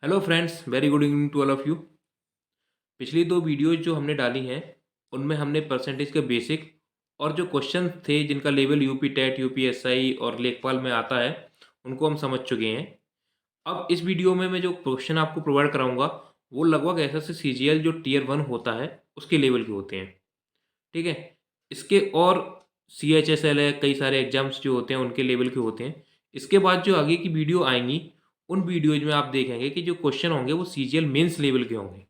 Hello friends, very good evening to all of you. पिछली दो videos जो हमने डाली हैं, उनमें हमने परसेंटेज के बेसिक और जो क्वेश्चन थे जिनका लेवल यूपी टेट, यूपीएसआई और लेखपाल में आता है, उनको हम समझ चुके हैं। अब इस वीडियो में मैं जो क्वेश्चन आपको प्रोवाइड कराऊँगा, वो लगभग एसएससी सीजीएल जो टियर 1 होता है, उसके लेवल के होते हैं। ठीक है? इसके और सीएचएसएल है, कई सारे एग्ज़ाम्स जो होते हैं उनके लेवल के होते हैं। इसके बाद जो आगे की वीडियो आएँगी, उन वीडियोज़ में आप देखेंगे कि जो क्वेश्चन होंगे वो सीजीएल मेंस लेवल के होंगे।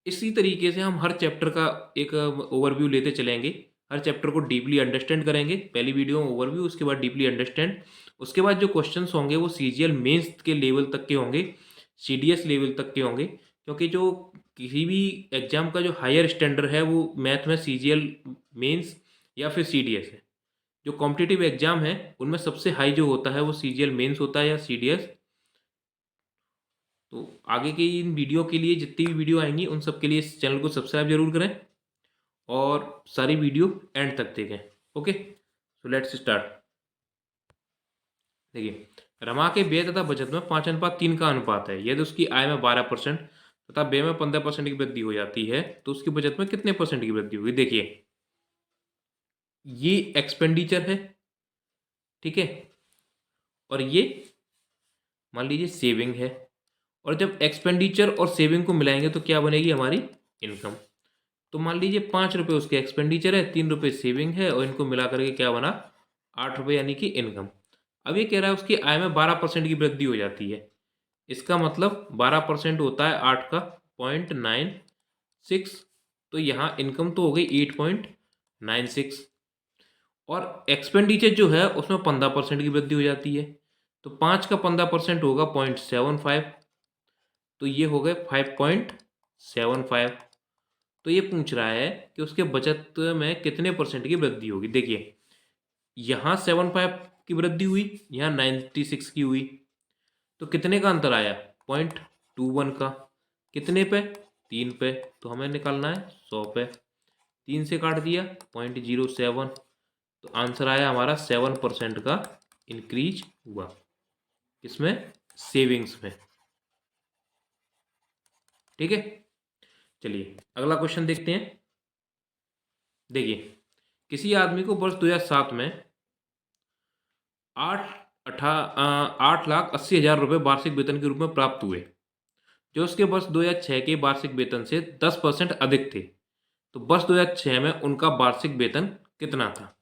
इसी तरीके से हम हर चैप्टर का एक ओवरव्यू लेते चलेंगे। हर चैप्टर को डीपली अंडरस्टैंड करेंगे। पहली वीडियो में ओवरव्यू, उसके बाद डीपली अंडरस्टैंड। उसके बाद जो क्वेश्चंस होंगे वो सीजीएल मेंस के लेवल तक के होंगे, सीडीएस लेवल तक के होंगे। क्योंकि जो किसी भी एग्ज़ाम का जो हायर स्टैंडर्ड है वो मैथ में सीजीएल मेंस या फिर सीडीएस है। जो कॉम्पिटिटिव एग्ज़ाम है उनमें सबसे हाई जो होता है वो सीजीएल मेंस होता है या सीडीएस। तो आगे की इन वीडियो के लिए जितनी भी वीडियो आएँगी उन सब के लिए इस चैनल को सब्सक्राइब ज़रूर करें और सारी वीडियो एंड तक देखें। Okay, so let's start. देखिए, रमा के व्यय तथा बचत में 5:3 का अनुपात है। यदि उसकी आय में 12% तथा व्यय में 15% की वृद्धि हो जाती है तो उसकी बचत में कितने परसेंट की वृद्धि होगी? देखिए, ये एक्सपेंडिचर है, ठीक है, और ये मान लीजिए सेविंग है। और जब एक्सपेंडिचर और सेविंग को मिलाएंगे तो क्या बनेगी हमारी? इनकम। तो मान लीजिए 5 रुपये उसके एक्सपेंडिचर है, 3 रुपये सेविंग है और इनको मिला करके क्या बना? 8 रुपये, यानी कि इनकम। अब ये कह रहा है उसकी आय में 12% की वृद्धि हो जाती है। इसका मतलब 12% होता है 8 का 0.96। तो यहाँ इनकम तो हो गई 8.96 और एक्सपेंडिचर जो है उसमें 15% की वृद्धि हो जाती है। तो 5 का 15% होगा 0.75। तो ये हो गए 5.75। तो ये पूछ रहा है कि उसके बचत में कितने परसेंट की वृद्धि होगी। देखिए, यहाँ 75 की वृद्धि हुई, यहाँ 96 की हुई। तो कितने का अंतर आया? 0.21 का। कितने पे? 3 पे। तो हमें निकालना है 100 पे। 3 से काट दिया 0.07। तो आंसर आया हमारा 7% का इंक्रीज हुआ। किसमें? सेविंग्स में। ठीक है, चलिए अगला क्वेश्चन देखते हैं। देखिए, किसी आदमी को वर्ष 2007 में 8,80,000 रुपये वार्षिक वेतन के रूप में प्राप्त हुए, जो उसके वर्ष 2006 के वार्षिक वेतन से 10% अधिक थे। तो वर्ष 2006 में उनका वार्षिक वेतन कितना था?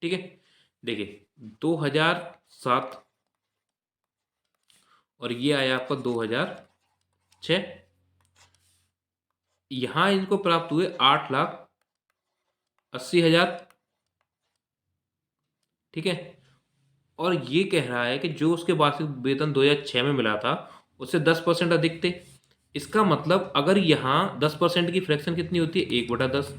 ठीक है, देखिए 2007 और ये आया आपका 2006। यहाँ इनको प्राप्त हुए 8,80,000। ठीक है, और ये कह रहा है कि जो उसके वार्षिक वेतन 2006 में मिला था उससे 10% अधिक थे। इसका मतलब अगर यहाँ 10% की फ्रैक्शन कितनी होती है? 1/10।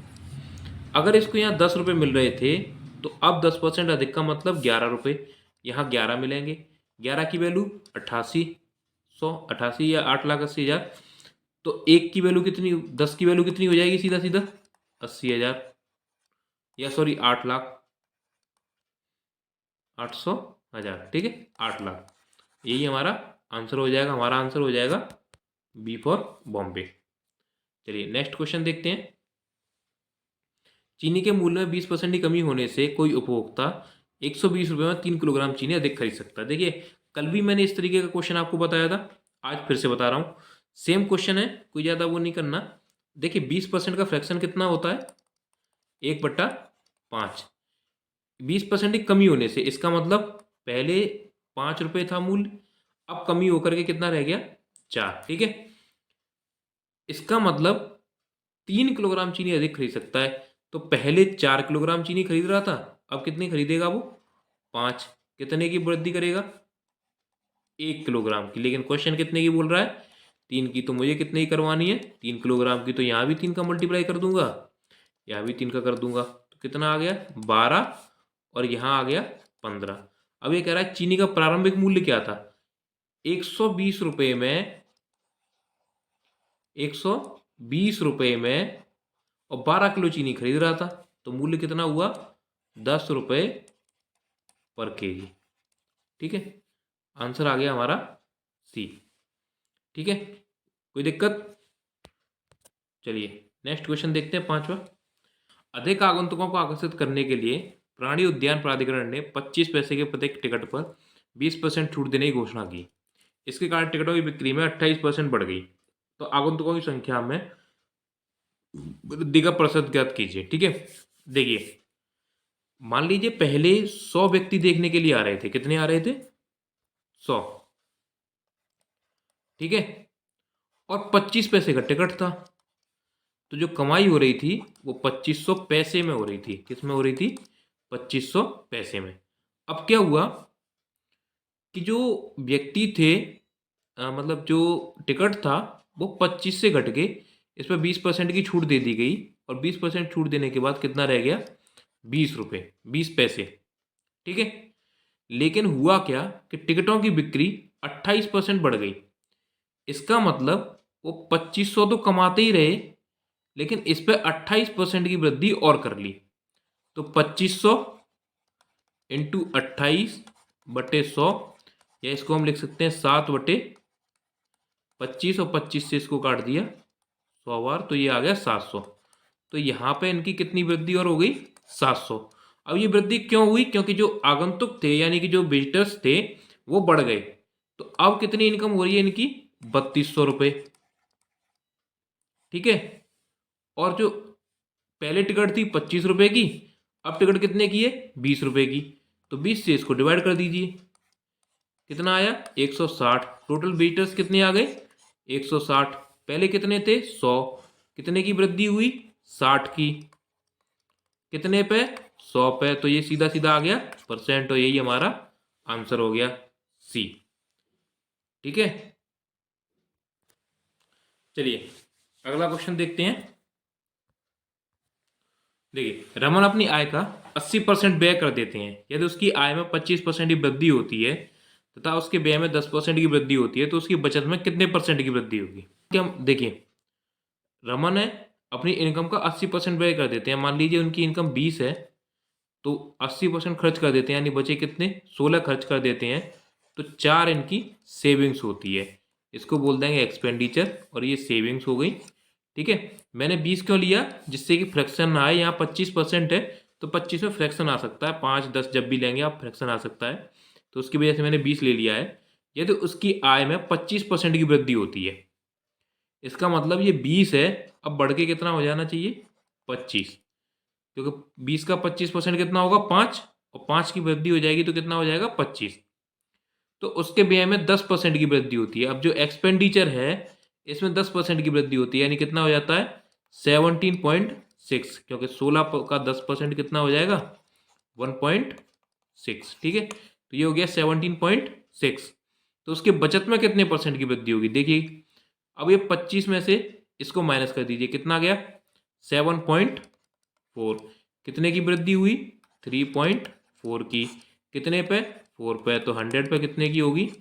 अगर इसको यहाँ 10 रुपये मिल रहे थे तो अब 10% अधिक का मतलब 11 रुपये। यहाँ 11 मिलेंगे। 11 की वैल्यू 88 या 8,80,000। तो एक की वैल्यू कितनी, 10 की वैल्यू कितनी हो जाएगी? सीधा सीधा 80,000, या सॉरी 8 लाख, 800,000। ठीक है, 8 लाख। यही हमारा आंसर हो जाएगा। हमारा आंसर हो जाएगा बी फॉर बॉम्बे। चलिए नेक्स्ट क्वेश्चन देखते हैं। चीनी के मूल्य में 20% की कमी होने से कोई उपभोक्ता 120 रुपये में 3 किलोग्राम चीनी अधिक खरीद सकता है। देखिए, कल भी मैंने इस तरीके का क्वेश्चन आपको बताया था, आज फिर से बता रहा हूँ। सेम क्वेश्चन है, कोई ज़्यादा वो नहीं करना। देखिए 20% का फ्रैक्शन कितना होता है? 1/5। 20% की कमी होने से इसका मतलब पहले 5 रुपये था मूल्य, अब कमी होकर के कितना रह गया? 4। ठीक है, इसका मतलब 3 किलोग्राम चीनी अधिक खरीद सकता है। तो पहले 4 किलोग्राम चीनी खरीद रहा था, अब कितनी खरीदेगा वो? 5। कितने की वृद्धि करेगा? 1 किलोग्राम की। लेकिन क्वेश्चन कितने की बोल रहा है? 3 की। तो मुझे कितने की करवानी है? 3 किलोग्राम की। तो यहाँ भी 3 का मल्टीप्लाई कर दूंगा, यहाँ भी 3 का कर दूंगा। तो कितना आ गया? 12। और यहाँ आ गया 15। अब ये कह रहा है चीनी का प्रारंभिक मूल्य क्या था? 120 रुपये में, 120 रुपये में और 12 किलो चीनी खरीद रहा था। तो मूल्य कितना हुआ? 10 रुपये पर केजी। ठीक है, आंसर आ गया हमारा सी। ठीक है, कोई दिक्कत? चलिए नेक्स्ट क्वेश्चन देखते हैं, पांचवा। अधिक आगंतुकों को आकर्षित करने के लिए प्राणी उद्यान प्राधिकरण ने 25 पैसे के प्रत्येक टिकट पर 20% छूट देने की घोषणा की। इसके कारण टिकटों की बिक्री में 28% बढ़ गई। तो आगंतुकों की संख्या में वृद्धि का प्रतिशत ज्ञात कीजिए। ठीक है, देखिए मान लीजिए पहले 100 व्यक्ति देखने के लिए आ रहे थे। कितने आ रहे थे? 100। ठीक है, और 25 पैसे का टिकट था, तो जो कमाई हो रही थी वो 2500 पैसे में हो रही थी। किस में हो रही थी? 2500 पैसे में। अब क्या हुआ कि जो व्यक्ति थे, मतलब जो टिकट था वो 25 से घट के इस पर 20% की छूट दे दी गई, और 20% छूट देने के बाद कितना रह गया? 20 रुपये 20 पैसे। ठीक है, लेकिन हुआ क्या कि टिकटों की बिक्री 28% बढ़ गई। इसका मतलब वो 2500 तो कमाते ही रहे, लेकिन इस पर 28% की वृद्धि और कर ली। तो 2500 इंटू 28/100, या इसको हम लिख सकते हैं 7/25, और 25 से इसको काट दिया 100 बार, तो ये आ गया 700। तो यहाँ पे इनकी कितनी वृद्धि और हो गई? 700। अब ये वृद्धि क्यों हुई? क्योंकि जो आगंतुक थे यानी कि जो विजिटर्स थे वो बढ़ गए। तो अब कितनी इनकम हो रही है इनकी? 3200 रुपये। ठीक है, और जो पहले टिकट थी 25 रुपये की, अब टिकट कितने की है? 20 रुपये की। तो 20 से इसको डिवाइड कर दीजिए, कितना आया? 160। टोटल विजिटर्स कितने आ गए? 160। पहले कितने थे? 100। कितने की वृद्धि हुई? 60 की। कितने पे? 100 पे। तो ये सीधा सीधा आ गया परसेंट, तो यही हमारा आंसर हो गया सी। ठीक है, चलिए अगला क्वेश्चन देखते हैं। देखिए रमन अपनी आय का 80% व्यय कर देते हैं। यदि उसकी आय में 25% की वृद्धि होती है तथा उसके व्यय में 10% की वृद्धि होती है, तो उसकी बचत में कितने परसेंट की वृद्धि होगी? क्या देखिए, रमन है अपनी इनकम का 80% व्यय कर देते हैं। मान लीजिए उनकी इनकम 20 है, तो 80% खर्च कर देते हैं, यानी बचे कितने? 16 खर्च कर देते हैं। तो 4 इनकी सेविंग्स होती है। इसको बोल देंगे एक्सपेंडिचर, और ये सेविंग्स हो गई। ठीक है, मैंने 20 क्यों लिया? जिससे कि फ्रैक्शन ना आए। यहाँ 25% है, तो 25 में फ्रैक्शन आ सकता है, 5 10 जब भी लेंगे आप फ्रैक्शन आ सकता है, तो उसकी वजह से मैंने 20 ले लिया है। यदि उसकी आय में 25% की वृद्धि होती है, इसका मतलब ये 20 है, अब बढ़ के कितना हो जाना चाहिए? 25। क्योंकि 20 का 25% कितना होगा? 5, और 5 की वृद्धि हो जाएगी तो कितना हो जाएगा? 25। तो उसके व्यय में 10% की वृद्धि होती है। अब जो एक्सपेंडिचर है इसमें 10% की वृद्धि होती है, यानी कितना हो जाता है? 17.6, क्योंकि 16 का 10% कितना हो जाएगा? 1.6। ठीक है, तो ये हो गया 17.6। तो उसके बचत में कितने परसेंट की वृद्धि होगी? देखिए अब ये 25 में से इसको माइनस कर दीजिए, कितना गया? 7.4। कितने की वृद्धि हुई? 3.4 की। कितने पे? 4 पे। तो 100 पे कितने की होगी?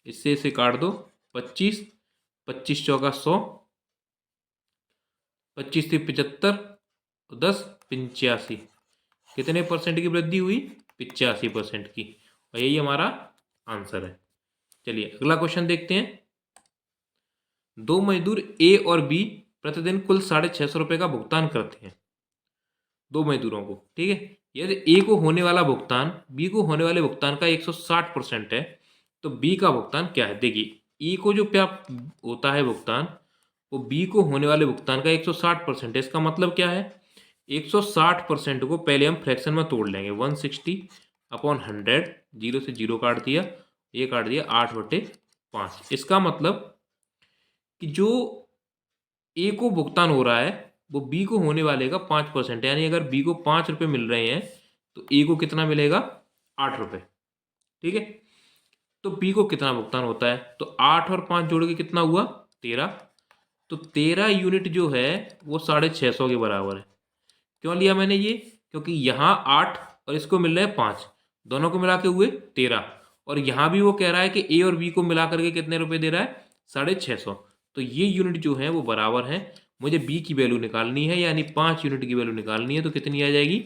इससे इसे काट दो, 25, 25 चौका 100, 25 थी 75, 10 85। कितने परसेंट की वृद्धि हुई? 85% की, और यही हमारा आंसर है। चलिए अगला क्वेश्चन देखते हैं। दो मजदूर ए और बी प्रतिदिन कुल 650 रुपये का भुगतान करते हैं, दो मजदूरों को। ठीक है, यदि ए को होने वाला भुगतान बी को होने वाले भुगतान का 160% है, तो बी का भुगतान क्या है? देखिए ई को जो क्या होता है भुगतान, वो बी को होने वाले भुगतान का 160% है। इसका मतलब क्या है? 160% को पहले हम फ्रैक्शन में तोड़ लेंगे, 160/100, 0 से 0 काट दिया, ये काट दिया 8/5। इसका मतलब कि जो ए को भुगतान हो रहा है वो बी को होने वाले का 5% है, यानी अगर बी को 5 रुपये मिल रहे हैं तो ए को कितना मिलेगा? 8 रुपये। ठीक है, तो बी को कितना भुगतान होता है? तो 8 और 5 जोड़ के कितना हुआ? 13। तो 13 यूनिट जो है वो 650 के बराबर है। क्यों लिया मैंने ये? क्योंकि यहाँ 8 और इसको मिल रहे हैं 5, दोनों को मिला के हुए 13, और यहाँ भी वो कह रहा है कि ए और बी को मिला करके कितने रुपए दे रहा है? 650। तो ये यूनिट जो है वो बराबर है। मुझे बी की वैल्यू निकालनी है, यानी 5 यूनिट की वैल्यू निकालनी है, तो कितनी आ जाएगी?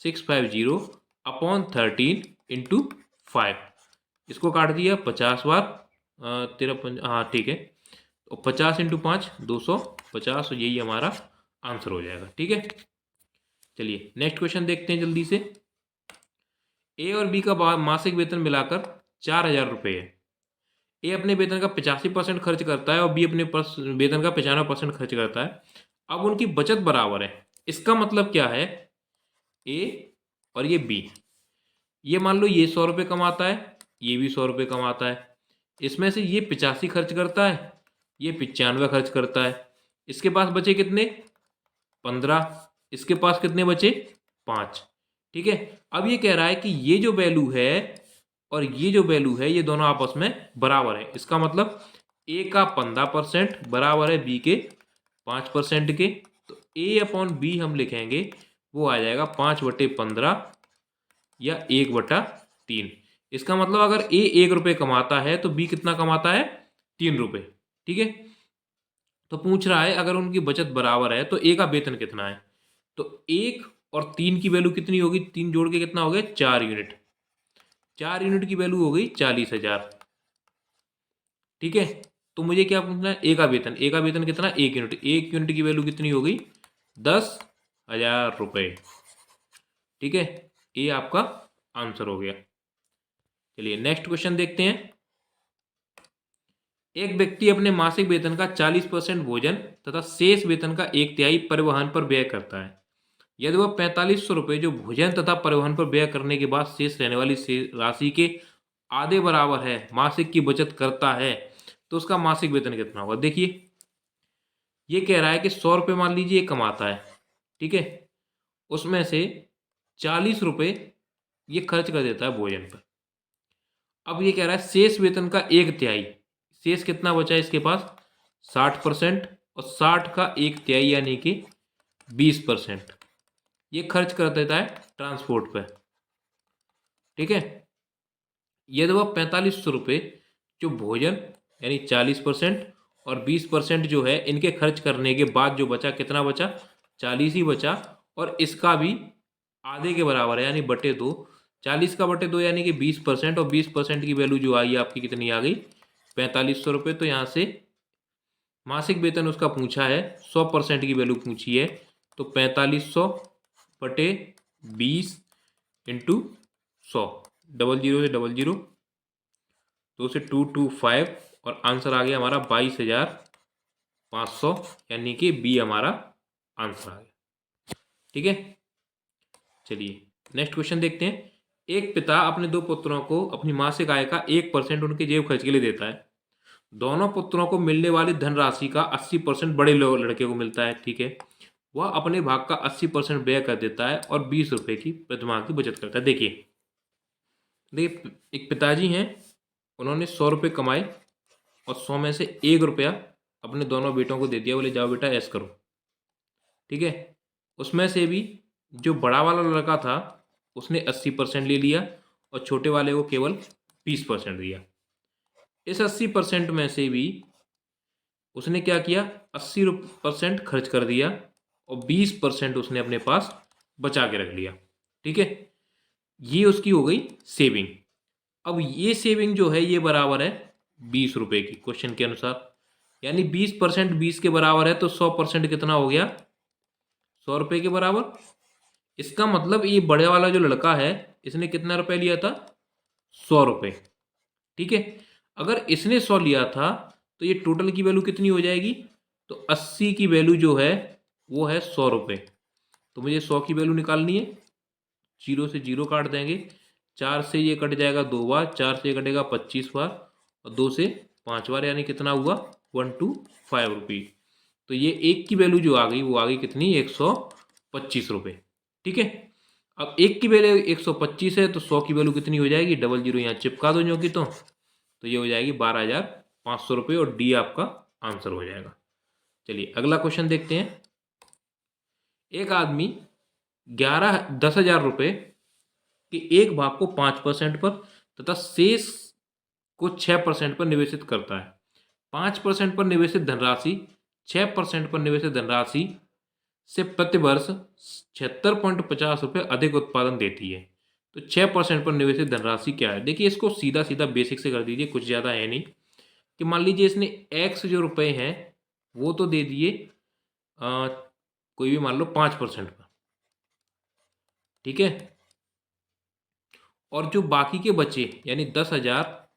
650/13 × 5। इसको काट दिया 50 बार, 13 हाँ ठीक है, और 50 इंटू 5 250, और यही हमारा आंसर हो जाएगा। ठीक है, चलिए नेक्स्ट क्वेश्चन देखते हैं जल्दी से। ए और बी का मासिक वेतन मिलाकर 4,000 रुपये है। ए अपने वेतन का 85% खर्च करता है और बी अपने वेतन का 95% खर्च करता है। अब उनकी बचत बराबर है। इसका मतलब क्या है, ए और ये बी, ये मान लो ये 100 रुपये कमाता है, ये भी 100 रुपये कमाता है। इसमें से ये 85 खर्च करता है, ये 95 खर्च करता है। इसके पास बचे कितने, 15। इसके पास कितने बचे, 5। ठीक है, अब ये कह रहा है कि ये जो वैल्यू है और ये जो वैल्यू है, ये दोनों आपस में बराबर है। इसका मतलब ए का 15% बराबर है बी के 5% के। तो ए अपॉन बी हम लिखेंगे, वो आ जाएगा 5/15 या 1/3। इसका मतलब अगर ए 1 रुपये कमाता है तो बी कितना कमाता है, 3 रुपये। ठीक है, तो पूछ रहा है अगर उनकी बचत बराबर है तो ए का वेतन कितना है। तो 1 और 3 की वैल्यू कितनी होगी, 3 जोड़ के कितना हो गया, 4 यूनिट। 4 यूनिट की वैल्यू हो गई 40,000। ठीक है, तो मुझे क्या पूछना है, ए का वेतन। ए का वेतन कितना, 1 यूनिट। 1 यूनिट की वैल्यू कितनी हो गई, 10,000 रुपये। ठीक है, ये आपका आंसर हो गया। चलिए नेक्स्ट क्वेश्चन देखते हैं। एक व्यक्ति अपने मासिक वेतन का 40% भोजन तथा शेष वेतन का 1/3 परिवहन पर व्यय करता है। यदि वह 4500 रुपये जो भोजन तथा परिवहन पर व्यय करने के बाद शेष रहने वाली राशि के आधे बराबर है मासिक की बचत करता है, तो उसका मासिक वेतन कितना होगा। देखिए, ये कह रहा है कि 100 रुपये मान लीजिए ये कमाता है। ठीक है, उसमें से 40 रुपये ये खर्च कर देता है भोजन पर। अब ये कह रहा है शेष वेतन का 1/3। शेष कितना बचा है इसके पास, 60%, और 60 का 1/3 यानी कि 20% ये खर्च कर देता है ट्रांसपोर्ट पे। ठीक है, यदि वह 4500 रुपये जो भोजन यानी 40% और 20% जो है इनके खर्च करने के बाद जो बचा, कितना बचा, 40 ही बचा, और इसका भी आधे के बराबर है यानी बटे 2। 40 का बटे 2 यानी कि 20%, और 20% की वैल्यू जो आई आपकी कितनी आ गई, 4500 रुपये। तो यहाँ से मासिक वेतन उसका पूछा है, 100% की वैल्यू पूछी है, तो 4500 बटे 20 इंटू 100, 00 से 00, 2 से 225, और आंसर आ गया हमारा 22,500, यानी कि बी हमारा आंसर आ गया। ठीक है, चलिए नेक्स्ट क्वेश्चन देखते हैं। एक पिता अपने 2 पुत्रों को अपनी मासिक आय का 1% उनके जेब खर्च के लिए देता है। दोनों पुत्रों को मिलने वाली धनराशि का 80% बड़े लड़के को मिलता है। ठीक है, वह अपने भाग का 80% व्यय कर देता है और 20 रुपये की प्रतिमाह की बचत करता है। देखिए एक पिताजी हैं, उन्होंने 100 रुपये कमाए और 100 में से 1 रुपया अपने दोनों बेटों को दे दिया, बोले जाओ बेटा ऐश करो। ठीक है, उसमें से भी जो बड़ा वाला लड़का था उसने 80% ले लिया और छोटे वाले को केवल 20% दिया। इस 80% में से भी उसने क्या किया, 80% खर्च कर दिया और 20% उसने अपने पास बचा के रख लिया। ठीक है, ये उसकी हो गई सेविंग। अब ये सेविंग जो है ये बराबर है 20 रुपये की, क्वेश्चन के अनुसार, यानी 20% 20 के बराबर है, तो 100% कितना हो गया, 100 रुपये के बराबर। इसका मतलब ये बड़े वाला जो लड़का है इसने कितना रुपये लिया था, 100 रुपये। ठीक है, अगर इसने 100 लिया था तो ये टोटल की वैल्यू कितनी हो जाएगी, तो 80 की वैल्यू जो है वो है 100 रुपये। तो मुझे 100 की वैल्यू निकालनी है, 0 से 0 काट देंगे, 4 से ये कट जाएगा 2 बार, 4 से ये कटेगा 25 बार, और 2 से 5 बार, यानी कितना हुआ 125 रुपये। तो ये एक की वैल्यू जो आ गई वो आ गई कितनी, 125 रुपये। ठीक है, अब एक की वैल्यू 125 है तो 100 की वैल्यू कितनी हो जाएगी, 00 यहाँ चिपका दो जो कि, तो ये हो जाएगी 12,500 रुपये, और डी आपका आंसर हो जाएगा। चलिए अगला क्वेश्चन देखते हैं। एक आदमी 10,000 रुपये के एक भाग को 5% पर तथा शेष को 6% पर निवेशित करता है। 5% पर निवेशित धनराशि 6% पर निवेशित धनराशि से प्रतिवर्ष 76.50 रुपये अधिक उत्पादन देती है। तो 6% पर निवेशित धनराशि क्या है। देखिए इसको सीधा सीधा बेसिक से कर दीजिए, कुछ ज़्यादा है नहीं, कि कि मान लीजिए इसने एक्स जो रुपए हैं वो तो दे दिए कोई भी मान लो 5% पर, ठीक है। और जो बाकी के बचे यानी 10,000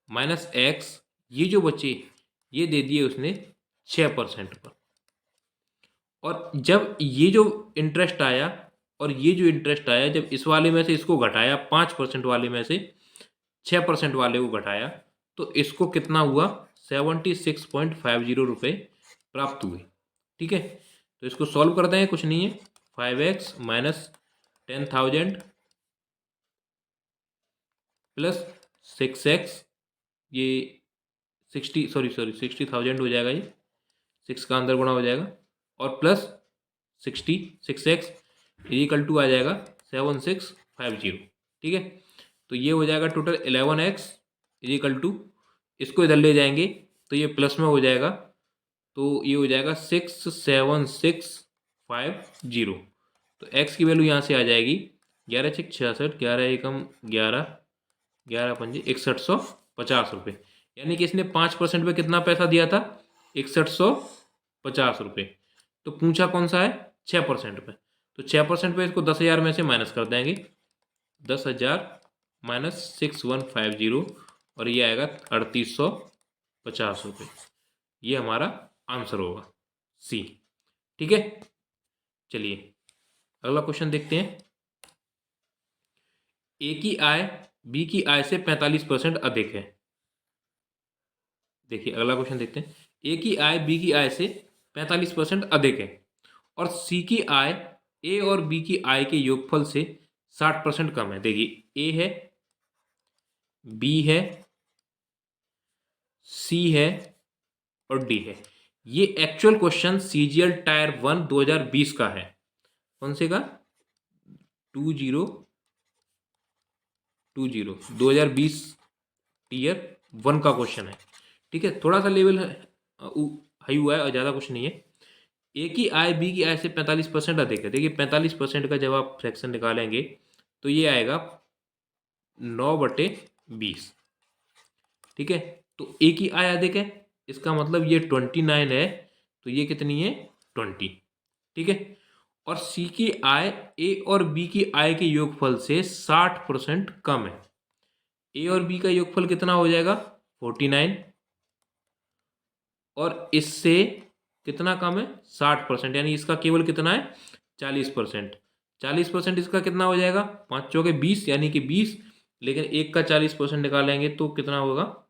माइनस एक्स, ये जो बचे ये दे दिए उसने 6% पर। और जब ये जो इंटरेस्ट आया और ये जो इंटरेस्ट आया, जब इस वाले में से इसको घटाया 5% वाले में से 6% वाले को घटाया, तो इसको कितना हुआ 76.50 रुपये प्राप्त हुए, ठीक है। तो इसको सॉल्व कर दें, कुछ नहीं है, 5x माइनस 10,000 प्लस 6x, ये 60,000 हो जाएगा, ये 6 का अंदर गुणा हो जाएगा, और प्लस 6x इक्वल टू आ जाएगा 7650, ठीक है। तो ये हो जाएगा टोटल 11x इक्वल टू, इसको इधर ले जाएंगे तो ये प्लस में हो जाएगा, तो ये हो जाएगा 67650। तो x की वैल्यू यहाँ से आ जाएगी 11×6 = 66, 11×1 = 11, 11×5 = 6150 रुपये। यानी कि इसने 5% पे कितना पैसा दिया था, 6150 रुपये। तो पूछा कौन सा है, 6% पे। तो 6% पे इसको 10,000 में से माइनस कर देंगे, 10,000 माइनस 6150, और ये आएगा 3850 रुपये। ये हमारा आंसर होगा सी, ठीक है। चलिए अगला क्वेश्चन देखते हैं। ए की आय बी की आय से 45% अधिक है। देखिए अगला क्वेश्चन देखते हैं। ए की आय बी की आय से 45% अधिक है और सी की आय ए और बी की आय के योगफल से 60% कम है। देखिए ए है, बी है, सी है और डी है। ये एक्चुअल क्वेश्चन सीजीएल टायर 1 2020 का है। कौन से का, 2020 टीयर 1 का क्वेश्चन है, ठीक है। थोड़ा सा लेवल हाई हुआ है और ज़्यादा कुछ नहीं है। ए की आय बी की आय से 45% अधिक है। देखिए 45% का जब आप फ्रैक्शन निकालेंगे तो ये आएगा 9/20, ठीक है। तो ए की आय अधिक है, इसका मतलब ये 29 है, तो ये कितनी है 20, ठीक है। और सी की आय ए और बी की आय के योगफल से 60% कम है। ए और बी का योगफल कितना हो जाएगा 49, और इससे कितना कम है 60%, यानी इसका केवल कितना है 40%। 40% इसका कितना हो जाएगा, 5 चौके 20, यानी कि 20, लेकिन एक का 40% निकालेंगे तो कितना होगा,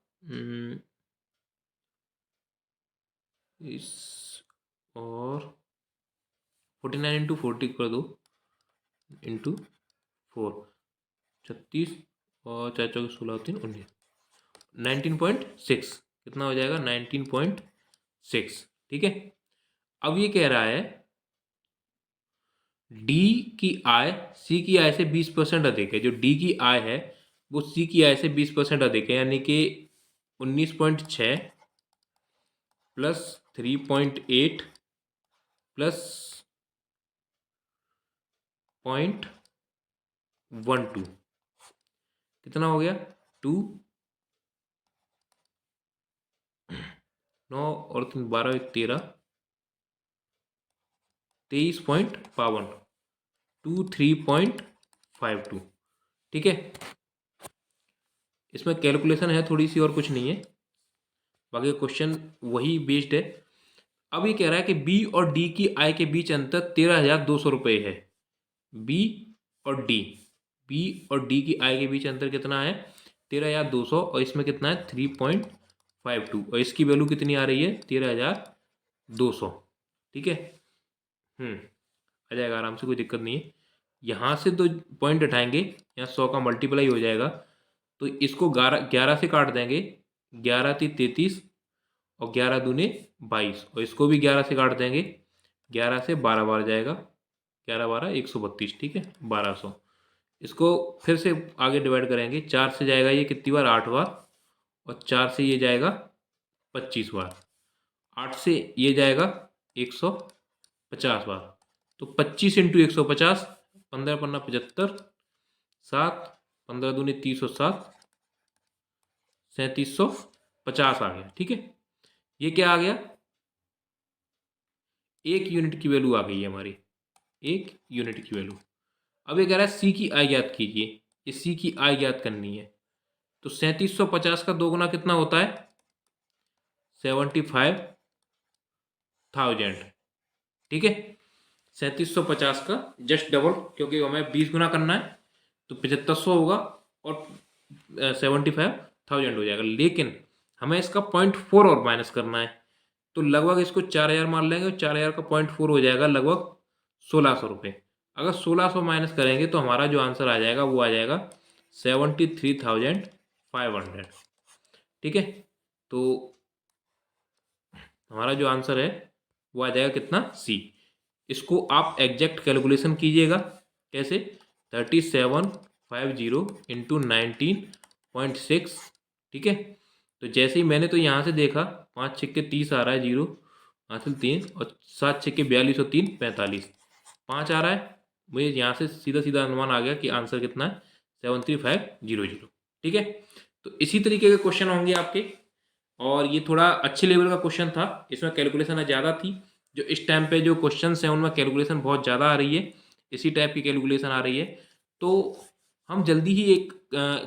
इस और 49 इंटू 40 कर दो, इंटू 4, 36, और 4 चौके 16, 3 19, 19.6 कितना हो जाएगा 19.6, ठीक है। अब ये कह रहा है डी की आय सी की आय से 20% अधिक है। जो डी की आय है वो सी की आय से 20% अधिक है, यानी कि 19.6 प्लस 3.8 प्लस 0.12 कितना हो गया 2, 9 और 3 12, 13, 23.52, 23.52, ठीक है। इसमें कैलकुलेशन है थोड़ी सी और कुछ नहीं है, बाकी क्वेश्चन वही बेस्ड है। अब ये कह रहा है कि बी और डी की आय के बीच अंतर 13,200 रुपये है। बी और डी की आय के बीच अंतर कितना है 13,200, और इसमें कितना है 3.52, और इसकी वैल्यू कितनी आ रही है 13,200, ठीक है। आ जाएगा आराम से, कोई दिक्कत नहीं है। यहाँ से तो पॉइंट उठाएंगे, यहाँ 100 का मल्टीप्लाई हो जाएगा, तो इसको 11 से काट देंगे, 11 × 33 और 11 दूने 22, और इसको भी 11 से काट देंगे, 11 से 12 बार जाएगा, 11 12 132, ठीक है 1200। इसको फिर से आगे डिवाइड करेंगे, 4 से जाएगा ये कितनी बार 8 बार, और 4 से ये जाएगा 25 बार, 8 से ये जाएगा 150 बार। तो 25 × 150, 15 15 75, 7 15 दूनी 30 और 7 3750 50 आ गया, ठीक है। ये क्या आ गया, 1 यूनिट की वैल्यू आ गई है हमारी, 1 यूनिट की वैल्यू। अब ये कह रहा है सी की आई ज्ञात कीजिए, ये सी की आई ज्ञात करनी है। तो 3750 का 2 गुना कितना होता है, 75,000, ठीक है। 3750 का जस्ट डबल, क्योंकि हमें 20 गुना करना है तो 7500 होगा और 75,000 हो जाएगा। लेकिन हमें इसका 0.4 और माइनस करना है, तो लगभग इसको 4000 मान लेंगे, 4000 का 0.4 हो जाएगा लगभग 1600 रुपये। अगर 1600 माइनस करेंगे तो हमारा जो आंसर आ जाएगा वो आ जाएगा 73,500, ठीक है। तो हमारा जो आंसर है वो आ जाएगा कितना, सी। इसको आप एग्जैक्ट कैलकुलेशन कीजिएगा, कैसे, 3750 इंटू 19.6, ठीक है। तो जैसे ही मैंने तो यहाँ से देखा 5 छक्के 30 आ रहा है, 0 हासिल 3, और 7 छक्के 42 और 3 45, 5 आ रहा है। मुझे यहाँ से सीधा सीधा अनुमान आ गया कि आंसर कितना है, 73500, ठीक है। तो इसी तरीके के क्वेश्चन होंगे आपके, और ये थोड़ा अच्छे लेवल का क्वेश्चन था, इसमें कैलकुलेशन ज़्यादा थी। जो इस टाइम पे जो क्वेश्चन हैं उनमें कैलकुलेशन बहुत ज़्यादा आ रही है, इसी टाइप की कैलकुलेशन आ रही है। तो हम जल्दी ही एक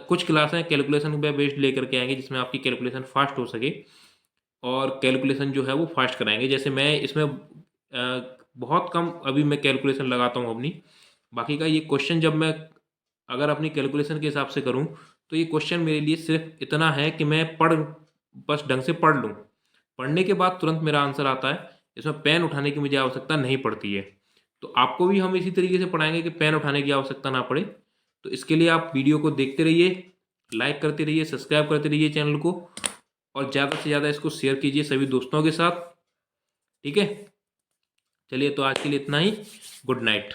कुछ क्लासें कैलकुलेशन पे बेस्ड लेकर के आएंगे, जिसमें आपकी कैलकुलेशन फास्ट हो सके और कैलकुलेशन जो है वो फास्ट कराएंगे। जैसे मैं इसमें बहुत कम अभी मैं कैलकुलेशन लगाता हूँ अपनी, बाकी का ये क्वेश्चन जब मैं अगर अपनी कैलकुलेशन के हिसाब से करूँ तो ये क्वेश्चन मेरे लिए सिर्फ इतना है कि मैं बस ढंग से पढ़ लूँ, पढ़ने के बाद तुरंत मेरा आंसर आता है, इसमें पेन उठाने की मुझे आवश्यकता नहीं पड़ती है। तो आपको भी हम इसी तरीके से पढ़ाएंगे कि पेन उठाने की आवश्यकता ना पड़े। तो इसके लिए आप वीडियो को देखते रहिए, लाइक करते रहिए, सब्सक्राइब करते रहिए चैनल को, और ज़्यादा से ज़्यादा इसको शेयर कीजिए सभी दोस्तों के साथ, ठीक है। चलिए, तो आज के लिए इतना ही, गुड नाइट।